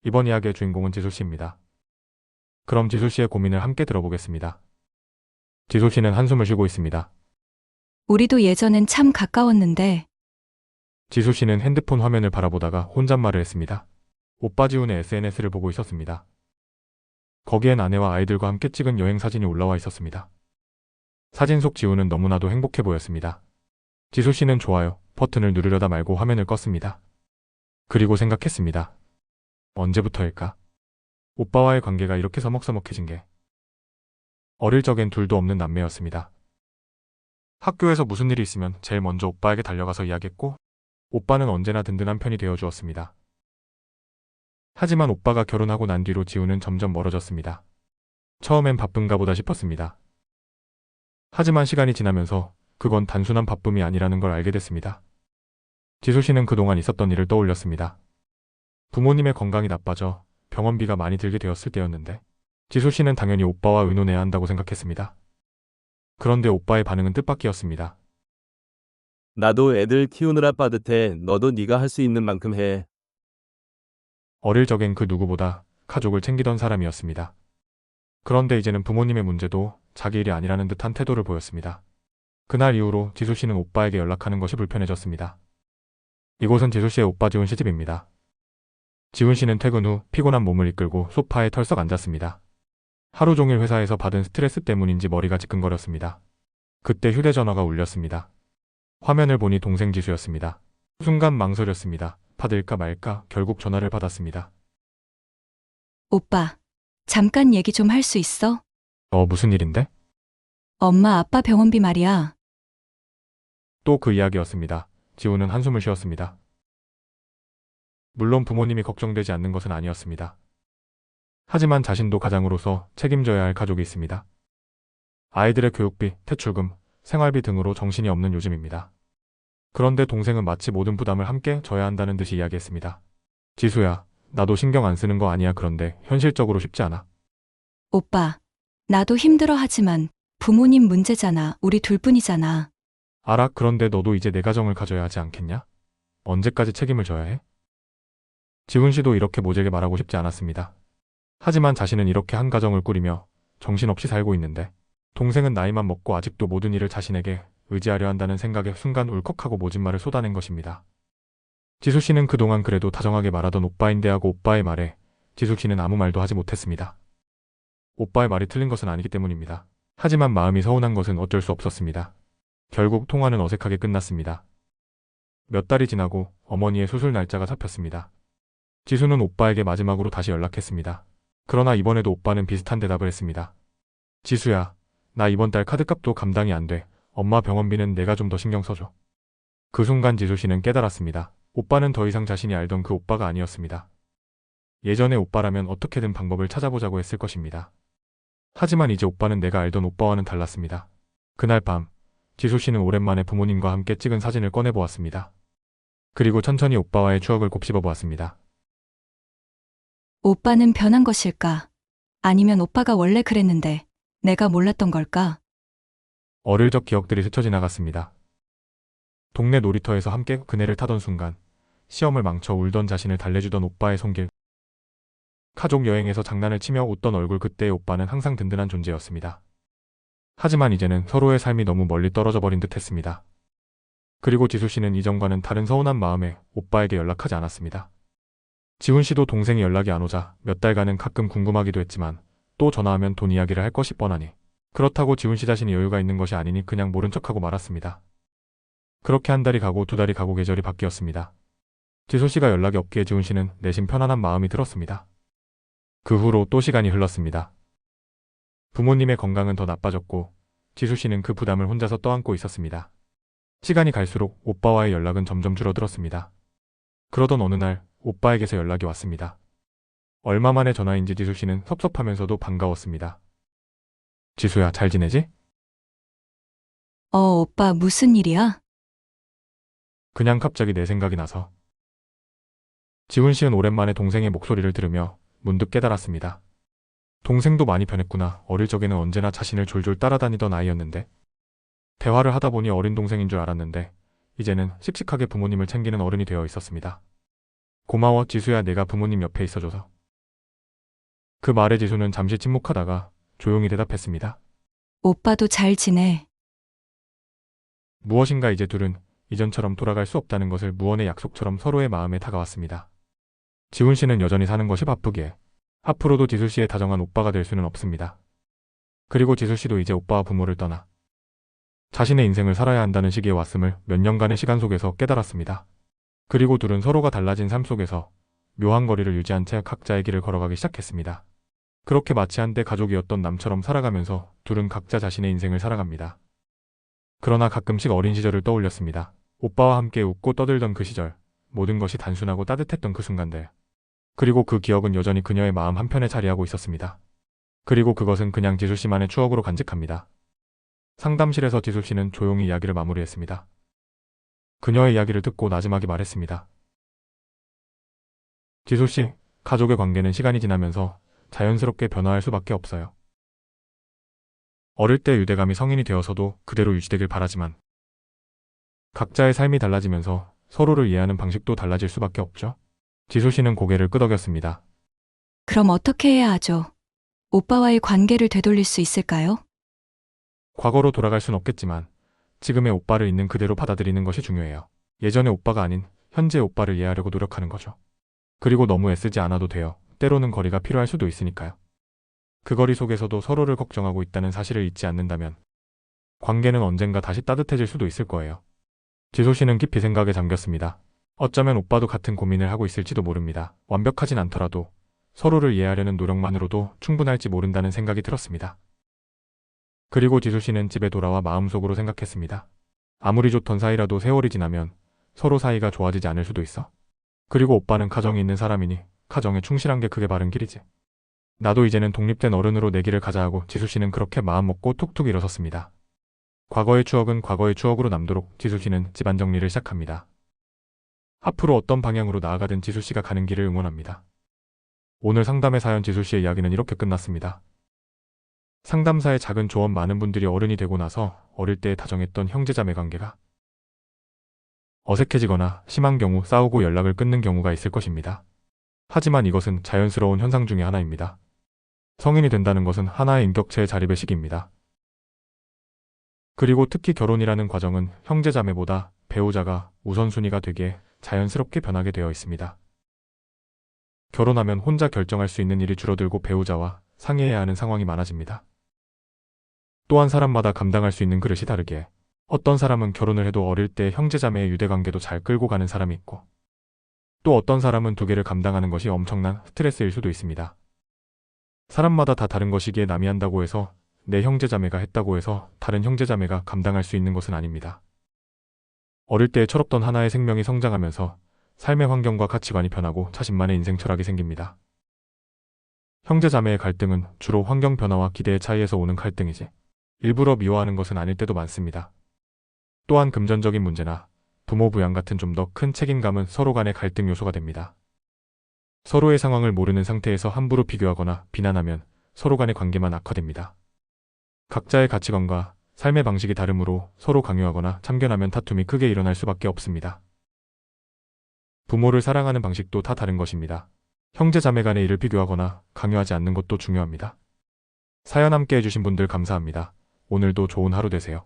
이번 이야기의 주인공은 지수씨입니다. 그럼 지수씨의 고민을 함께 들어보겠습니다. 지수씨는 한숨을 쉬고 있습니다. 우리도 예전엔 참 가까웠는데, 지수씨는 핸드폰 화면을 바라보다가 혼잣말을 했습니다. 오빠 지훈의 SNS를 보고 있었습니다. 거기엔 아내와 아이들과 함께 찍은 여행 사진이 올라와 있었습니다. 사진 속 지훈은 너무나도 행복해 보였습니다. 지수씨는 좋아요 버튼을 누르려다 말고 화면을 껐습니다. 그리고 생각했습니다. 언제부터일까? 오빠와의 관계가 이렇게 서먹서먹해진 게. 어릴 적엔 둘도 없는 남매였습니다. 학교에서 무슨 일이 있으면 제일 먼저 오빠에게 달려가서 이야기했고, 오빠는 언제나 든든한 편이 되어주었습니다. 하지만 오빠가 결혼하고 난 뒤로 지우는 점점 멀어졌습니다. 처음엔 바쁜가 보다 싶었습니다. 하지만 시간이 지나면서 그건 단순한 바쁨이 아니라는 걸 알게 됐습니다. 지수씨는 그동안 있었던 일을 떠올렸습니다. 부모님의 건강이 나빠져 병원비가 많이 들게 되었을 때였는데, 지수씨는 당연히 오빠와 의논해야 한다고 생각했습니다. 그런데 오빠의 반응은 뜻밖이었습니다. 나도 애들 키우느라 빠듯해. 너도 네가 할 수 있는 만큼 해. 어릴 적엔 그 누구보다 가족을 챙기던 사람이었습니다. 그런데 이제는 부모님의 문제도 자기 일이 아니라는 듯한 태도를 보였습니다. 그날 이후로 지수씨는 오빠에게 연락하는 것이 불편해졌습니다. 이곳은 지수씨의 오빠 지훈 씨 집입니다. 지훈씨는 퇴근 후 피곤한 몸을 이끌고 소파에 털썩 앉았습니다. 하루 종일 회사에서 받은 스트레스 때문인지 머리가 지끈거렸습니다. 그때 휴대전화가 울렸습니다. 화면을 보니 동생 지수였습니다. 순간 망설였습니다. 받을까 말까 결국 전화를 받았습니다. 오빠, 잠깐 얘기 좀 할 수 있어? 무슨 일인데? 엄마 아빠 병원비 말이야. 또 그 이야기였습니다. 지훈은 한숨을 쉬었습니다. 물론 부모님이 걱정되지 않는 것은 아니었습니다. 하지만 자신도 가장으로서 책임져야 할 가족이 있습니다. 아이들의 교육비, 퇴출금, 생활비 등으로 정신이 없는 요즘입니다. 그런데 동생은 마치 모든 부담을 함께 져야 한다는 듯이 이야기했습니다. 지수야, 나도 신경 안 쓰는 거 아니야. 그런데 현실적으로 쉽지 않아. 오빠, 나도 힘들어 하지만 부모님 문제잖아. 우리 둘뿐이잖아. 알아. 그런데 너도 이제 내 가정을 가져야 하지 않겠냐? 언제까지 책임을 져야 해? 지훈 씨도 이렇게 모질게 말하고 싶지 않았습니다. 하지만 자신은 이렇게 한 가정을 꾸리며 정신없이 살고 있는데, 동생은 나이만 먹고 아직도 모든 일을 자신에게 의지하려 한다는 생각에 순간 울컥하고 모진 말을 쏟아낸 것입니다. 지수 씨는 그동안 그래도 다정하게 말하던 오빠인데 하고 오빠의 말에 지수 씨는 아무 말도 하지 못했습니다. 오빠의 말이 틀린 것은 아니기 때문입니다. 하지만 마음이 서운한 것은 어쩔 수 없었습니다. 결국 통화는 어색하게 끝났습니다. 몇 달이 지나고 어머니의 수술 날짜가 잡혔습니다. 지수는 오빠에게 마지막으로 다시 연락했습니다. 그러나 이번에도 오빠는 비슷한 대답을 했습니다. 지수야, 나 이번 달 카드값도 감당이 안 돼. 엄마 병원비는 내가 좀 더 신경 써줘. 그 순간 지수 씨는 깨달았습니다. 오빠는 더 이상 자신이 알던 그 오빠가 아니었습니다. 예전의 오빠라면 어떻게든 방법을 찾아보자고 했을 것입니다. 하지만 이제 오빠는 내가 알던 오빠와는 달랐습니다. 그날 밤, 지수 씨는 오랜만에 부모님과 함께 찍은 사진을 꺼내보았습니다. 그리고 천천히 오빠와의 추억을 곱씹어 보았습니다. 오빠는 변한 것일까? 아니면 오빠가 원래 그랬는데 내가 몰랐던 걸까? 어릴 적 기억들이 스쳐 지나갔습니다. 동네 놀이터에서 함께 그네를 타던 순간, 시험을 망쳐 울던 자신을 달래주던 오빠의 손길, 가족 여행에서 장난을 치며 웃던 얼굴, 그때의 오빠는 항상 든든한 존재였습니다. 하지만 이제는 서로의 삶이 너무 멀리 떨어져 버린 듯 했습니다. 그리고 지수 씨는 이전과는 다른 서운한 마음에 오빠에게 연락하지 않았습니다. 지훈 씨도 동생이 연락이 안 오자 몇 달간은 가끔 궁금하기도 했지만, 또 전화하면 돈 이야기를 할 것이 뻔하니, 그렇다고 지훈 씨 자신이 여유가 있는 것이 아니니 그냥 모른 척하고 말았습니다. 그렇게 한 달이 가고 두 달이 가고 계절이 바뀌었습니다. 지수 씨가 연락이 없기에 지훈 씨는 내심 편안한 마음이 들었습니다. 그 후로 또 시간이 흘렀습니다. 부모님의 건강은 더 나빠졌고 지수 씨는 그 부담을 혼자서 떠안고 있었습니다. 시간이 갈수록 오빠와의 연락은 점점 줄어들었습니다. 그러던 어느 날 오빠에게서 연락이 왔습니다. 얼마 만에 전화인지 지수 씨는 섭섭하면서도 반가웠습니다. 지수야, 잘 지내지? 오빠 무슨 일이야? 그냥 갑자기 내 생각이 나서. 지훈 씨는 오랜만에 동생의 목소리를 들으며 문득 깨달았습니다. 동생도 많이 변했구나. 어릴 적에는 언제나 자신을 졸졸 따라다니던 아이였는데, 대화를 하다 보니 어린 동생인 줄 알았는데 이제는 씩씩하게 부모님을 챙기는 어른이 되어 있었습니다. 고마워, 지수야, 내가 부모님 옆에 있어줘서. 그 말에 지수는 잠시 침묵하다가 조용히 대답했습니다. 오빠도 잘 지내. 무엇인가 이제 둘은 이전처럼 돌아갈 수 없다는 것을 무언의 약속처럼 서로의 마음에 다가왔습니다. 지훈 씨는 여전히 사는 것이 바쁘기에 앞으로도 지수 씨의 다정한 오빠가 될 수는 없습니다. 그리고 지수 씨도 이제 오빠와 부모를 떠나 자신의 인생을 살아야 한다는 시기에 왔음을 몇 년간의 시간 속에서 깨달았습니다. 그리고 둘은 서로가 달라진 삶 속에서 묘한 거리를 유지한 채 각자의 길을 걸어가기 시작했습니다. 그렇게 마치 한때 가족이었던 남처럼 살아가면서 둘은 각자 자신의 인생을 살아갑니다. 그러나 가끔씩 어린 시절을 떠올렸습니다. 오빠와 함께 웃고 떠들던 그 시절, 모든 것이 단순하고 따뜻했던 그 순간들. 그리고 그 기억은 여전히 그녀의 마음 한편에 자리하고 있었습니다. 그리고 그것은 그냥 지수 씨만의 추억으로 간직합니다. 상담실에서 지수 씨는 조용히 이야기를 마무리했습니다. 그녀의 이야기를 듣고 나지막이 말했습니다. 지수 씨, 가족의 관계는 시간이 지나면서 자연스럽게 변화할 수밖에 없어요. 어릴 때 유대감이 성인이 되어서도 그대로 유지되길 바라지만 각자의 삶이 달라지면서 서로를 이해하는 방식도 달라질 수밖에 없죠. 지수 씨는 고개를 끄덕였습니다. 그럼 어떻게 해야 하죠? 오빠와의 관계를 되돌릴 수 있을까요? 과거로 돌아갈 순 없겠지만 지금의 오빠를 있는 그대로 받아들이는 것이 중요해요. 예전의 오빠가 아닌 현재의 오빠를 이해하려고 노력하는 거죠. 그리고 너무 애쓰지 않아도 돼요. 때로는 거리가 필요할 수도 있으니까요. 그 거리 속에서도 서로를 걱정하고 있다는 사실을 잊지 않는다면 관계는 언젠가 다시 따뜻해질 수도 있을 거예요. 지수 씨는 깊이 생각에 잠겼습니다. 어쩌면 오빠도 같은 고민을 하고 있을지도 모릅니다. 완벽하진 않더라도 서로를 이해하려는 노력만으로도 충분할지 모른다는 생각이 들었습니다. 그리고 지수 씨는 집에 돌아와 마음속으로 생각했습니다. 아무리 좋던 사이라도 세월이 지나면 서로 사이가 좋아지지 않을 수도 있어. 그리고 오빠는 가정이 있는 사람이니 가정에 충실한 게 그게 바른 길이지. 나도 이제는 독립된 어른으로 내 길을 가자 하고 지수 씨는 그렇게 마음먹고 툭툭 일어섰습니다. 과거의 추억은 과거의 추억으로 남도록 지수 씨는 집안 정리를 시작합니다. 앞으로 어떤 방향으로 나아가든 지수 씨가 가는 길을 응원합니다. 오늘 상담의 사연 지수 씨의 이야기는 이렇게 끝났습니다. 상담사의 작은 조언. 많은 분들이 어른이 되고 나서 어릴 때 다정했던 형제자매 관계가 어색해지거나 심한 경우 싸우고 연락을 끊는 경우가 있을 것입니다. 하지만 이것은 자연스러운 현상 중의 하나입니다. 성인이 된다는 것은 하나의 인격체의 자립의 시기입니다. 그리고 특히 결혼이라는 과정은 형제자매보다 배우자가 우선순위가 되기에 자연스럽게 변하게 되어 있습니다. 결혼하면 혼자 결정할 수 있는 일이 줄어들고 배우자와 상의해야 하는 상황이 많아집니다. 또한 사람마다 감당할 수 있는 그릇이 다르기에 어떤 사람은 결혼을 해도 어릴 때 형제자매의 유대관계도 잘 끌고 가는 사람이 있고 또 어떤 사람은 두 개를 감당하는 것이 엄청난 스트레스일 수도 있습니다. 사람마다 다 다른 것이기에 남이 한다고 해서 내 형제자매가 했다고 해서 다른 형제자매가 감당할 수 있는 것은 아닙니다. 어릴 때 철없던 하나의 생명이 성장하면서 삶의 환경과 가치관이 변하고 자신만의 인생 철학이 생깁니다. 형제자매의 갈등은 주로 환경 변화와 기대의 차이에서 오는 갈등이지 일부러 미워하는 것은 아닐 때도 많습니다. 또한 금전적인 문제나 부모 부양 같은 좀 더 큰 책임감은 서로 간의 갈등 요소가 됩니다. 서로의 상황을 모르는 상태에서 함부로 비교하거나 비난하면 서로 간의 관계만 악화됩니다. 각자의 가치관과 삶의 방식이 다르므로 서로 강요하거나 참견하면 다툼이 크게 일어날 수밖에 없습니다. 부모를 사랑하는 방식도 다 다른 것입니다. 형제자매 간의 일을 비교하거나 강요하지 않는 것도 중요합니다. 사연 함께 해주신 분들 감사합니다. 오늘도 좋은 하루 되세요.